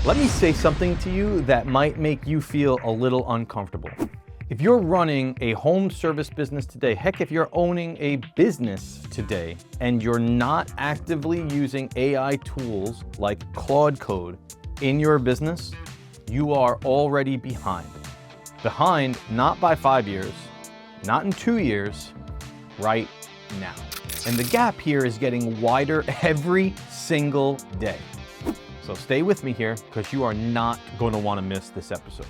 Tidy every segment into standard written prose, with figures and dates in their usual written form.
Let me say something to you that might make you feel a little uncomfortable. If you're running a home service business today, heck, if you're owning a business today and you're not actively using AI tools like Claude Code in your business, you are already behind. Behind not by 5 years, not in 2 years, right now. And the gap here is getting wider every single day. So stay with me here because you are not going to want to miss this episode.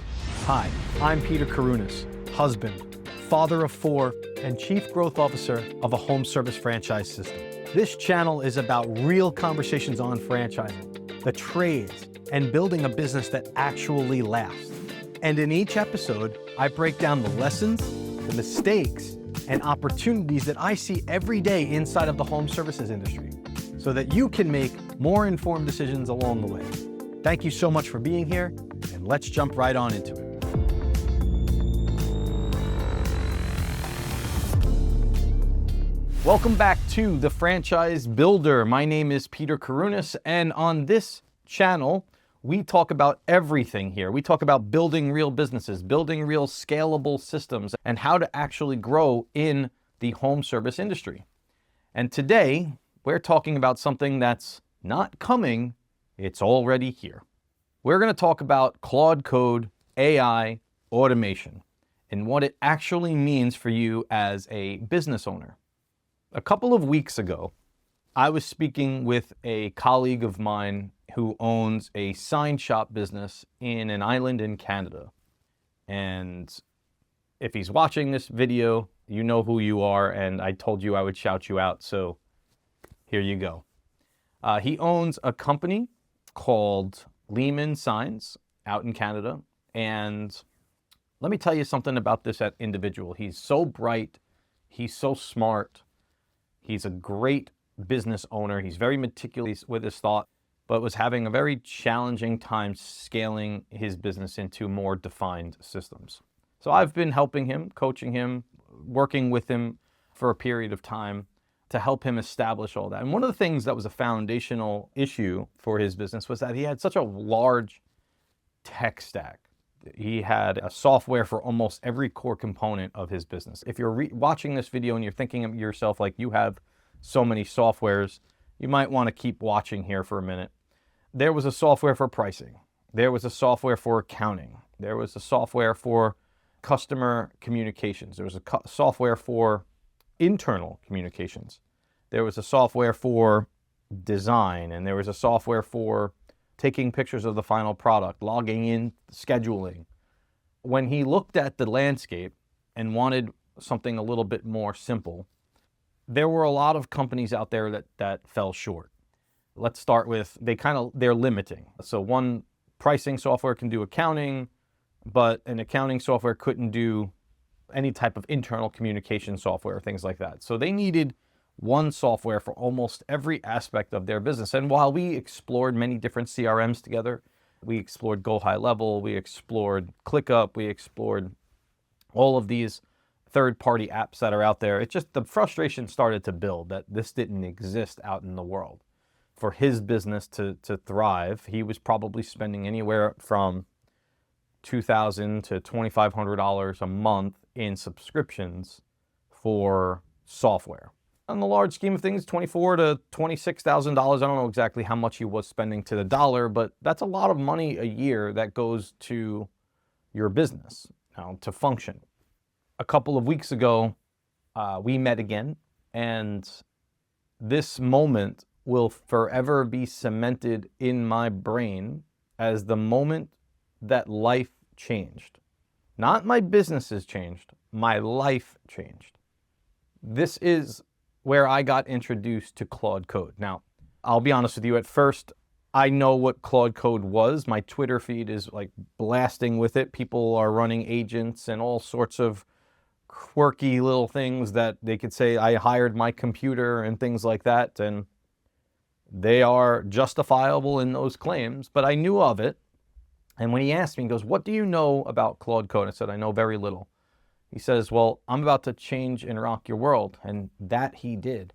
Hi, I'm Peter Karunas, husband, father of 4, and Chief Growth Officer of a home service franchise system. This channel is about real conversations on franchising, the trades, and building a business that actually lasts. And in each episode, I break down the lessons, the mistakes, and opportunities that I see every day inside of the home services industry, so that you can make more informed decisions along the way. Thank you so much for being here, and let's jump right on into it. Welcome back to The Franchise Builder. My name is Peter Karunas, and on this channel, we talk about everything here. We talk about building real businesses, building real scalable systems, and how to actually grow in the home service industry. And today, we're talking about something that's not coming, it's already here. We're going to talk about Claude Code AI automation and what it actually means for you as a business owner. A couple of weeks ago, I was speaking with a colleague of mine who owns a sign shop business in an island in Canada. And if he's watching this video, you know who you are, and I told you I would shout you out, so here you go. He owns a company called Lehman Signs out in Canada. And let me tell you something about this individual. He's so bright. He's so smart. He's a great business owner. He's very meticulous with his thought, but was having a very challenging time scaling his business into more defined systems. So I've been helping him, coaching him, working with him for a period of time to help him establish all that. And one of the things that was a foundational issue for his business was that he had such a large tech stack. He had a software for almost every core component of his business. If you're watching this video and you're thinking of yourself like you have so many softwares, you might want to keep watching here for a minute. There was a software for pricing. There was a software for accounting. There was a software for customer communications. There was a software for internal communications. There was a software for design, and there was a software for taking pictures of the final product, logging in, scheduling. When he looked at the landscape and wanted something a little bit more simple, there were a lot of companies out there that fell short. Let's start with, they're limiting. So one pricing software can do accounting, but an accounting software couldn't do any type of internal communication software, things like that. So they needed one software for almost every aspect of their business. And while we explored many different CRMs together, we explored Go High Level, we explored ClickUp, we explored all of these third-party apps that are out there, the frustration started to build that this didn't exist out in the world. For his business to thrive, he was probably spending anywhere from $2,000 to $2,500 a month in subscriptions for software. On the large scheme of things, $24,000 to $26,000. I don't know exactly how much he was spending to the dollar, but that's a lot of money a year that goes to your business to function. A couple of weeks ago, we met again, and this moment will forever be cemented in my brain as the moment that life changed. Not my business has changed, my life changed. This is where I got introduced to Claude Code. Now, I'll be honest with you, at first, I know what Claude Code was. My Twitter feed is like blasting with it. People are running agents and all sorts of quirky little things that they could say, I hired my computer and things like that. And they are justifiable in those claims, but I knew of it. And when he asked me, he goes, what do you know about Claude Code? I said, I know very little. He says, well, I'm about to change and rock your world. And that he did.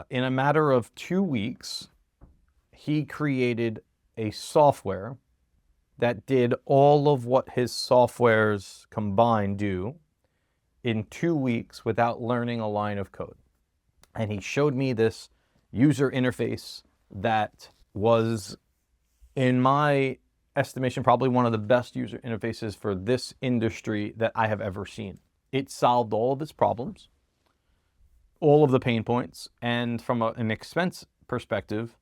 In a matter of 2 weeks, he created a software that did all of what his softwares combined do in 2 weeks without learning a line of code. And he showed me this user interface that was, in my estimation, probably one of the best user interfaces for this industry that I have ever seen. It solved all of its problems, all of the pain points, and from an expense perspective,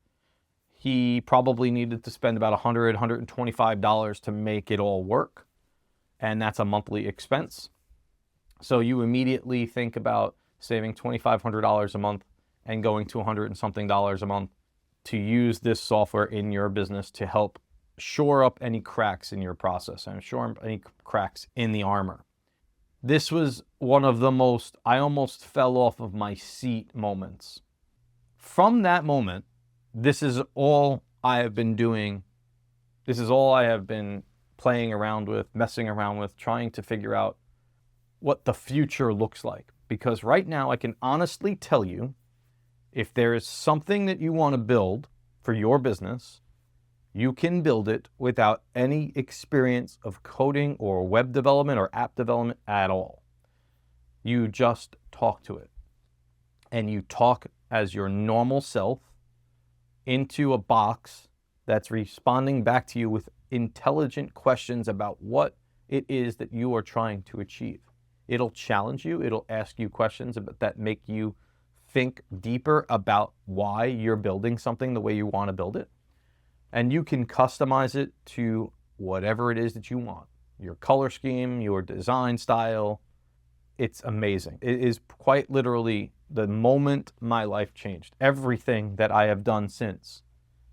he probably needed to spend about $100, $125 to make it all work, and that's a monthly expense. So you immediately think about saving $2,500 a month and going to $100 and something a month to use this software in your business to help shore up any cracks in your process and shore up any cracks in the armor. This was one of the most, I almost fell off of my seat moments. From that moment, this is all I have been doing. This is all I have been playing around with, messing around with, trying to figure out what the future looks like. Because right now I can honestly tell you, if there is something that you want to build for your business, you can build it without any experience of coding or web development or app development at all. You just talk to it. And you talk as your normal self into a box that's responding back to you with intelligent questions about what it is that you are trying to achieve. It'll challenge you. It'll ask you questions that make you think deeper about why you're building something the way you want to build it. And you can customize it to whatever it is that you want. Your color scheme, your design style. It's amazing. It is quite literally the moment my life changed. Everything that I have done since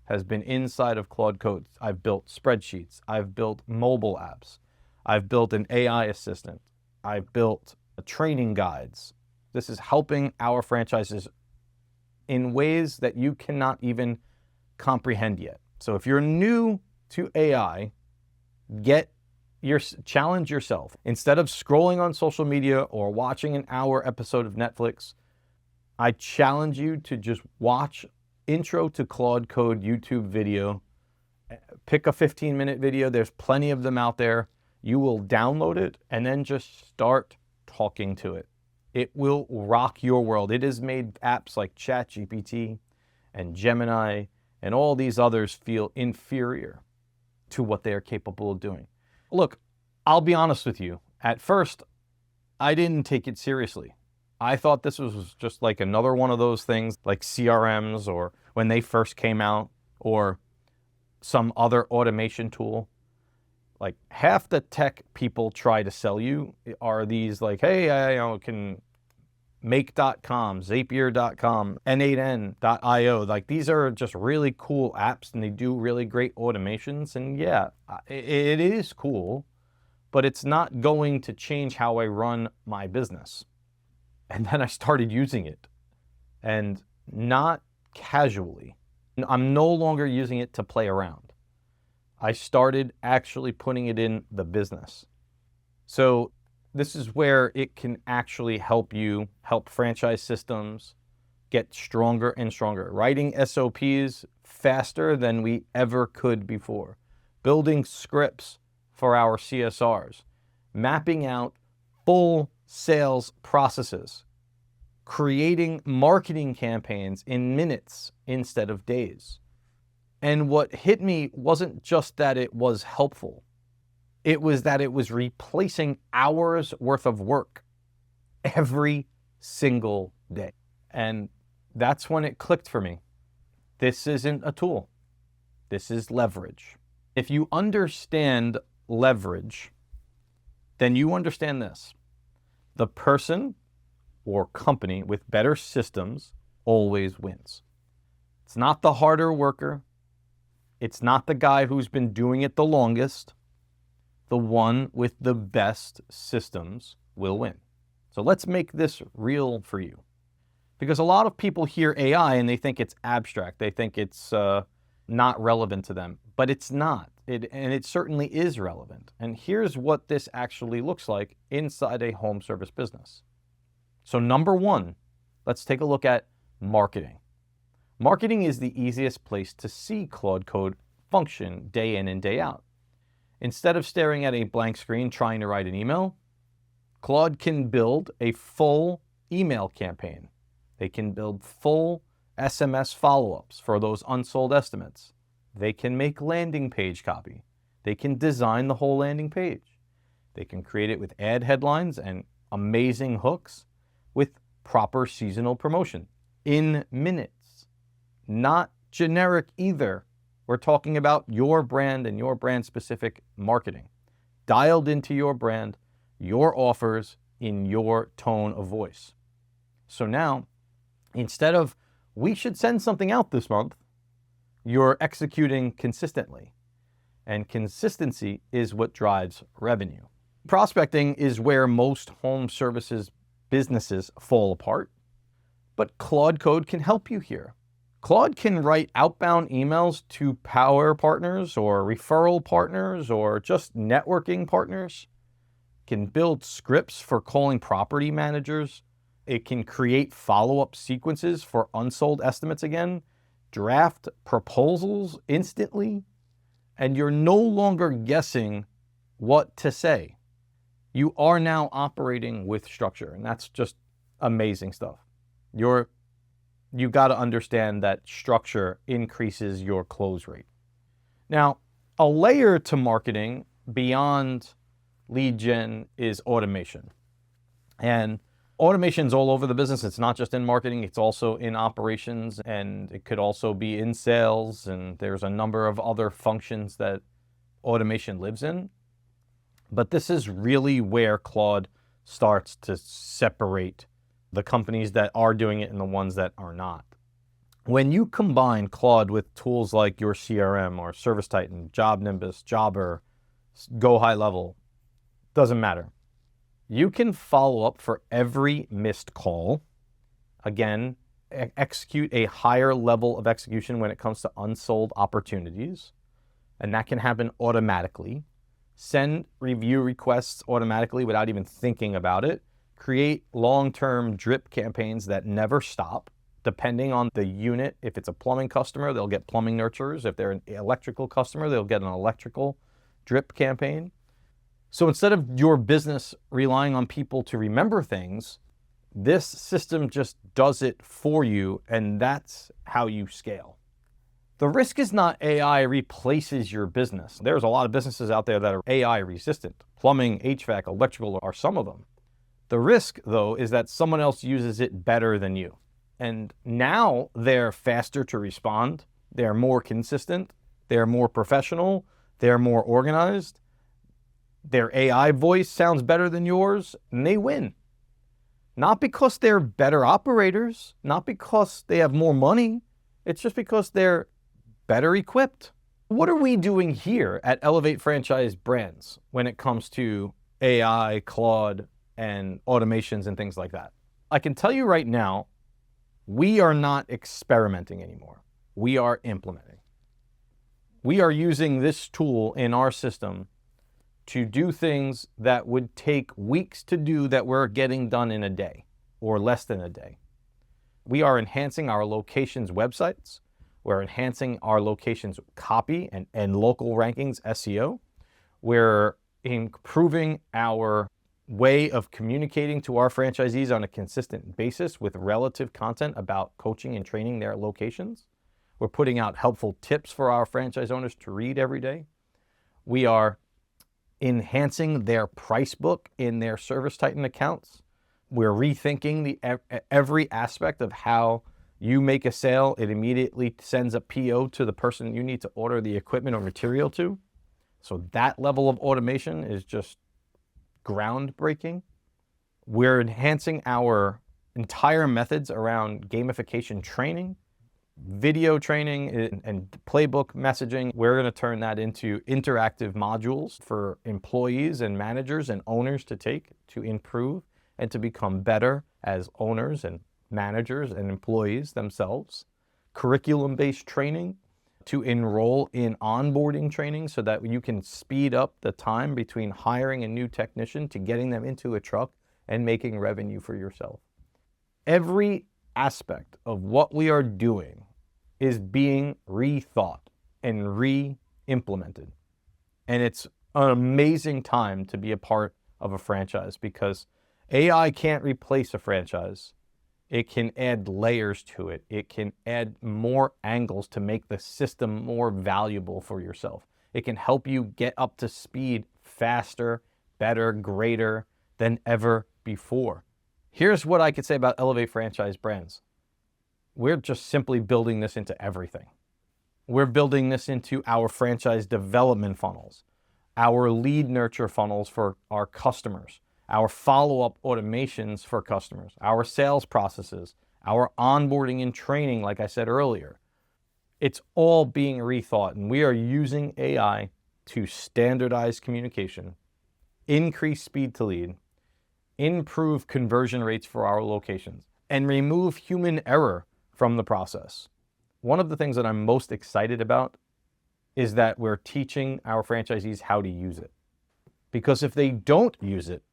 has been inside of Claude Code. I've built spreadsheets. I've built mobile apps. I've built an AI assistant. I've built training guides. This is helping our franchises in ways that you cannot even comprehend yet. So if you're new to AI, challenge yourself. Instead of scrolling on social media or watching an hour episode of Netflix, I challenge you to just watch Intro to Claude Code YouTube video. Pick a 15-minute video. There's plenty of them out there. You will download it and then just start talking to it. It will rock your world. It has made apps like ChatGPT and Gemini and all these others feel inferior to what they are capable of doing. Look, I'll be honest with you. At first, I didn't take it seriously. I thought this was just like another one of those things like CRMs or when they first came out or some other automation tool. Like half the tech people try to sell you are these like, hey, I can make.com, zapier.com, n8n.io. Like these are just really cool apps and they do really great automations. And yeah, it is cool, but it's not going to change how I run my business. And then I started using it and not casually. I'm no longer using it to play around. I started actually putting it in the business. So this is where it can actually help you help franchise systems get stronger and stronger. Writing SOPs faster than we ever could before. Building scripts for our CSRs. Mapping out full sales processes. Creating marketing campaigns in minutes instead of days. And what hit me wasn't just that it was helpful. It was that it was replacing hours worth of work every single day. And that's when it clicked for me. This isn't a tool. This is leverage. If you understand leverage, then you understand this. The person or company with better systems always wins. It's not the harder worker. It's not the guy who's been doing it the longest. The one with the best systems will win. So let's make this real for you. Because a lot of people hear AI and they think it's abstract. They think it's not relevant to them. But it's not. And it certainly is relevant. And here's what this actually looks like inside a home service business. So number one, let's take a look at marketing. Marketing is the easiest place to see Claude Code function day in and day out. Instead of staring at a blank screen trying to write an email, Claude can build a full email campaign. They can build full SMS follow-ups for those unsold estimates. They can make landing page copy. They can design the whole landing page. They can create it with ad headlines and amazing hooks with proper seasonal promotion in minutes. Not generic either. We're talking about your brand and your brand specific marketing. Dialed into your brand, your offers in your tone of voice. So now, instead of, we should send something out this month, you're executing consistently. And consistency is what drives revenue. Prospecting is where most home services businesses fall apart, but Claude Code can help you here. Claude can write outbound emails to power partners or referral partners or just networking partners. It can build scripts for calling property managers. It can create follow-up sequences for unsold estimates again, draft proposals instantly, and you're no longer guessing what to say. You are now operating with structure, and that's just amazing stuff. You got to understand that structure increases your close rate. Now, a layer to marketing beyond lead gen is automation. And automation's all over the business. It's not just in marketing, it's also in operations, and it could also be in sales, and there's a number of other functions that automation lives in. But this is really where Claude starts to separate the companies that are doing it and the ones that are not. When you combine Claude with tools like your CRM or Service Titan, Job Nimbus, Jobber, Go High Level, doesn't matter. You can follow up for every missed call. Again, execute a higher level of execution when it comes to unsold opportunities, and that can happen automatically. Send review requests automatically without even thinking about it. Create long-term drip campaigns that never stop, depending on the unit. If it's a plumbing customer, they'll get plumbing nurturers. If they're an electrical customer, they'll get an electrical drip campaign. So instead of your business relying on people to remember things, this system just does it for you, and that's how you scale. The risk is not AI replaces your business. There's a lot of businesses out there that are AI resistant. Plumbing, HVAC, electrical are some of them. The risk, though, is that someone else uses it better than you. And now they're faster to respond. They're more consistent. They're more professional. They're more organized. Their AI voice sounds better than yours, and they win. Not because they're better operators, not because they have more money. It's just because they're better equipped. What are we doing here at Elevate Franchise Brands when it comes to AI, Claude, and automations and things like that? I can tell you right now, we are not experimenting anymore. We are implementing. We are using this tool in our system to do things that would take weeks to do that we're getting done in a day or less than a day. We are enhancing our locations' websites. We're enhancing our locations' copy and local rankings, SEO. We're improving our way of communicating to our franchisees on a consistent basis with relative content about coaching and training their locations. We're putting out helpful tips for our franchise owners to read every day. We are enhancing their price book in their Service Titan accounts. We're rethinking every aspect of how you make a sale. It immediately sends a PO to the person you need to order the equipment or material to. So that level of automation is just groundbreaking. We're enhancing our entire methods around gamification training, video training, and playbook messaging. We're going to turn that into interactive modules for employees and managers and owners to take to improve and to become better as owners and managers and employees themselves. Curriculum-based training to enroll in onboarding training so that you can speed up the time between hiring a new technician to getting them into a truck and making revenue for yourself. Every aspect of what we are doing is being rethought and re-implemented. And it's an amazing time to be a part of a franchise because AI can't replace a franchise. It can add layers to it. It can add more angles to make the system more valuable for yourself. It can help you get up to speed faster, better, greater than ever before. Here's what I could say about Elevate Franchise Brands. We're just simply building this into everything. We're building this into our franchise development funnels, our lead nurture funnels for our customers, our follow-up automations for customers, our sales processes, our onboarding and training, like I said earlier. It's all being rethought, and we are using AI to standardize communication, increase speed to lead, improve conversion rates for our locations, and remove human error from the process. One of the things that I'm most excited about is that we're teaching our franchisees how to use it. Because if they don't use it,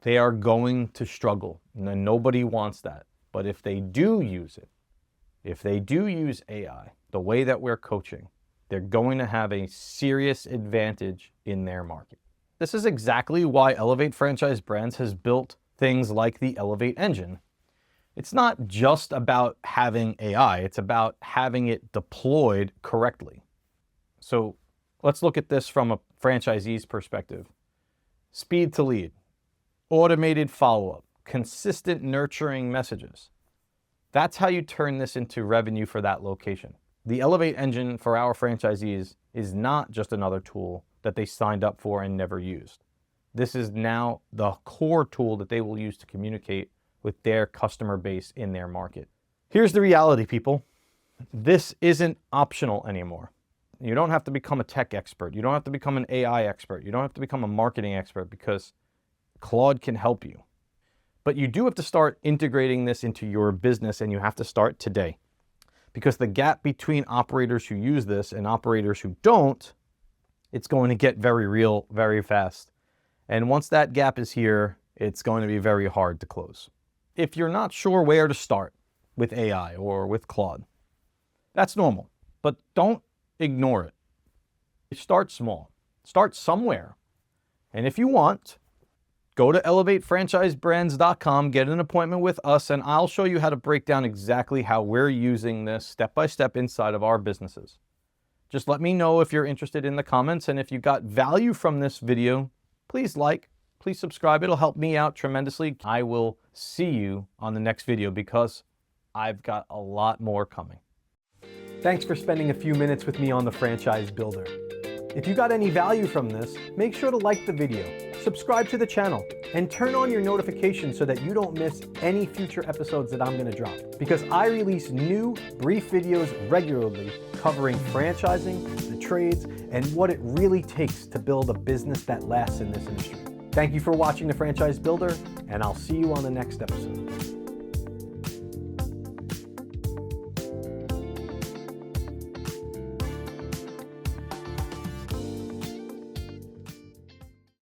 they are going to struggle. And nobody wants that. But if they do use it, if they do use AI the way that we're coaching, they're going to have a serious advantage in their market. This is exactly why Elevate Franchise Brands has built things like the Elevate Engine. It's not just about having AI, it's about having it deployed correctly. So let's look at this from a franchisee's perspective. Speed to lead, automated follow-up, consistent nurturing messages. That's how you turn this into revenue for that location. The Elevate Engine for our franchisees is not just another tool that they signed up for and never used. This is now the core tool that they will use to communicate with their customer base in their market. Here's the reality, people. This isn't optional anymore. You don't have to become a tech expert. You don't have to become an AI expert. You don't have to become a marketing expert because Claude can help you. But you do have to start integrating this into your business, and you have to start today. Because the gap between operators who use this and operators who don't, it's going to get very real very fast. And once that gap is here, it's going to be very hard to close. If you're not sure where to start with AI or with Claude, that's normal, but don't ignore it. Start small. Start somewhere. And if you want, go to elevatefranchisebrands.com, get an appointment with us, and I'll show you how to break down exactly how we're using this step by step inside of our businesses. Just let me know if you're interested in the comments, and if you got value from this video, please like, please subscribe. It'll help me out tremendously. I will see you on the next video because I've got a lot more coming. Thanks for spending a few minutes with me on the Franchise Builder. If you got any value from this, make sure to like the video, subscribe to the channel, and turn on your notifications so that you don't miss any future episodes that I'm going to drop. Because I release new, brief videos regularly covering franchising, the trades, and what it really takes to build a business that lasts in this industry. Thank you for watching the Franchise Builder, and I'll see you on the next episode.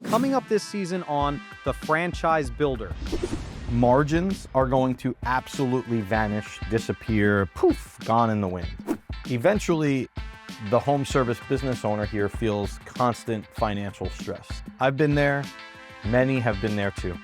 Coming up this season on the Franchise Builder, margins are going to absolutely vanish, disappear, poof, gone in the wind. Eventually, the home service business owner here feels constant financial stress. I've been there. Many have been there too.